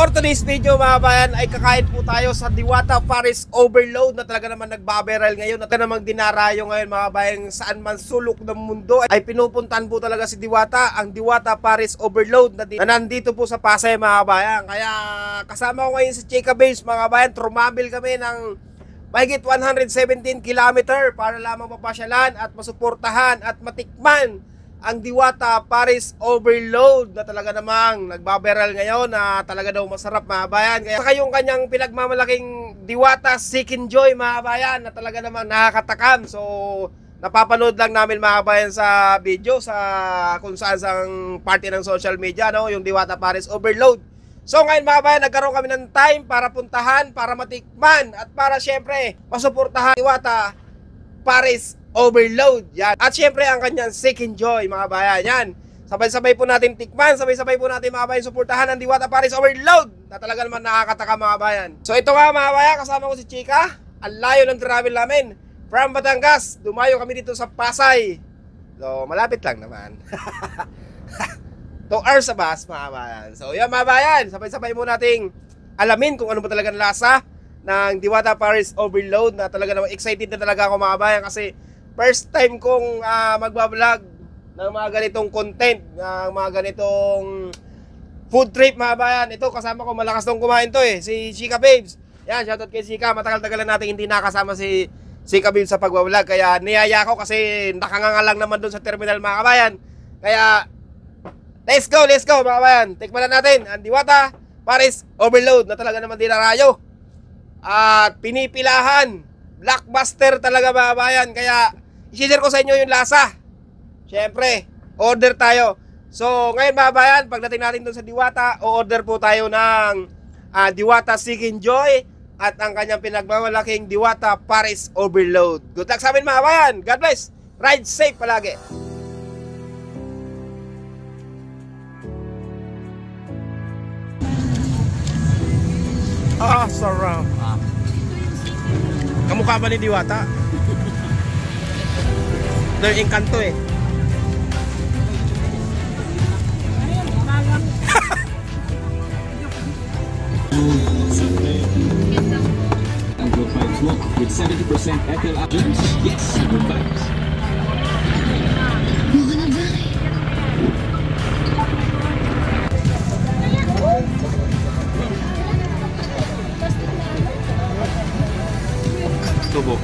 For today's video mga bayan ay kakain po tayo sa Diwata Paris Overload na talaga naman nagbaberal ngayon at namang dinarayo ngayon mga bayan saan man sulok ng mundo ay pinupuntan po talaga si Diwata, ang Diwata Paris Overload na nandito po sa Pasay mga bayan. Kaya kasama ko ngayon si Chika Babes mga bayan, trumabil kami ng mahigit 117 km para lamang mapasyalan at masuportahan at matikman ang Diwata Paris Overload na talaga namang nagbaberal ngayon na talaga daw masarap mga bayan. Kaya saka yung kanyang pinagmamalaking Diwata Chicken Joy mga bayan na talaga namang nakakatakam. So napapanood lang namin mga bayan sa video sa kung saan sang party ng social media, no, yung Diwata Paris Overload. So ngayon mga bayan, nagkaroon kami ng time para puntahan, para matikman at para syempre masuportahan Diwata Paris Overload yan. At syempre ang kanyang Chicken Joy mga bayan yan. Sabay-sabay po natin tikman, sabay-sabay po natin mga bayan suportahan ang Diwata Paris Overload na talaga naman nakakataka mga bayan. So ito nga mga bayan, kasama ko si Chika. Ang layo ng travel namin from Batangas, dumayo kami dito sa Pasay. So malapit lang naman 2 hours sa bus mga bayan. So yan mga bayan, sabay-sabay mo nating alamin kung ano ba talagang lasa ng Diwata Paris Overload na talaga naman excited na talaga ako mga bayan kasi first time kong magbablog ng mga ganitong content, ng mga ganitong food trip mga bayan. Ito kasama ko, malakas tong kumain to si Chika Babes. Yan, shoutout kay Chika. Matagal-tagal na natin hindi nakasama si Chika Babes sa pagbablog. Kaya niyaya ko kasi nakangangalang naman doon sa terminal mga kabayan. Kaya let's go mga kabayan. Tikman na natin ang Diwata Paris Overload na talaga naman dinarayo at pinipilahan. Blockbuster talaga mga bayan. Kaya i-share ko sa inyo yung lasa. Siyempre, order tayo. So ngayon mga bayan, pagdating natin doon sa Diwata, o-order po tayo ng Diwata Chicken Joy at ang kanyang pinagmamalaking Diwata Paris Overload. Good luck sa amin mga bayan. God bless. Ride safe palagi. Sarap. Kamukha ba ni Diwata? Their Encanto Good vibes walk with 70% ethyl alcohol. Yes, good vibes. Tubo.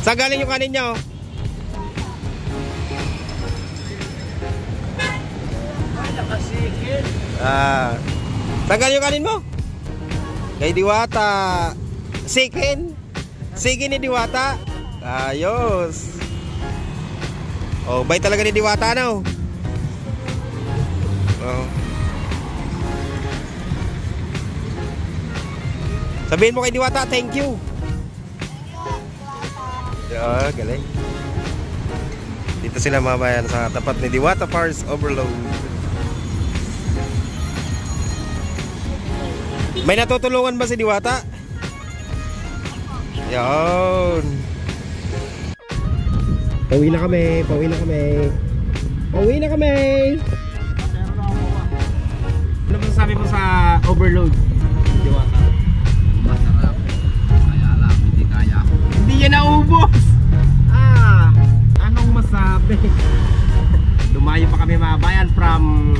Saan galing yung kanin nyo? Saan galing yung kanin mo? Kay Diwata. Sikin? Sikin ni Diwata? Ayos. Oh, bay talaga ni Diwata, no? Oh. Sabihin mo kay Diwata, thank you. Yeah, galing. Dito sila mga bayan sa tapat ni Diwata Paris Overload. May natutulungan ba si Diwata? Yan. Pauwi na kami, pauwi na kami. Pauwi na kami. Ano masasabi mo sa Overload, Diwata? Masarap. Kaya lang, hindi kaya. Hindi yan naubos. Anong masabi? Dumayo pa kami mga bayan from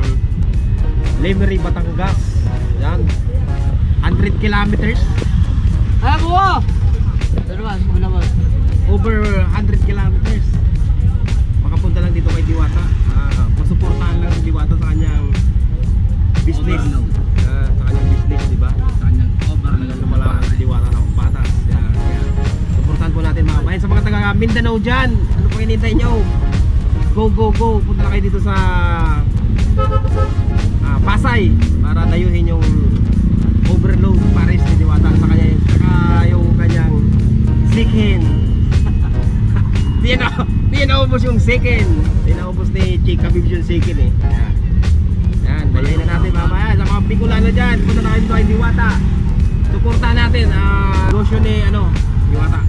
Lemery, Batangas. Yan. 100 kilometers. Buwa! Dalawa, dalawa. Over 100 kilometers. Makapunta lang dito kay Diwata. Masuportahan lang si Diwata sa kanyang business. Sa kanyang business, di ba? Kanyang overload. Talagang lumalaman si Diwata ng patas. Kaya suportahan po natin mga bayan. Sa mga taga Mindanao dyan, ano pang hinihintay nyo? Go, go, go. Punta na kayo dito sa Pasay para dayuhin yung Overload Paris ni Diwata sa kanya, saka yung kanyang sikin. Di naubos yung sikin. Di naubos ni Chika Bibs yung sikin eh. Yan, dayain na natin mamaya. Sa mga Bicolano dyan, punta na kayo dito kay Diwata. Suportahan natin negosyo ni Diwata.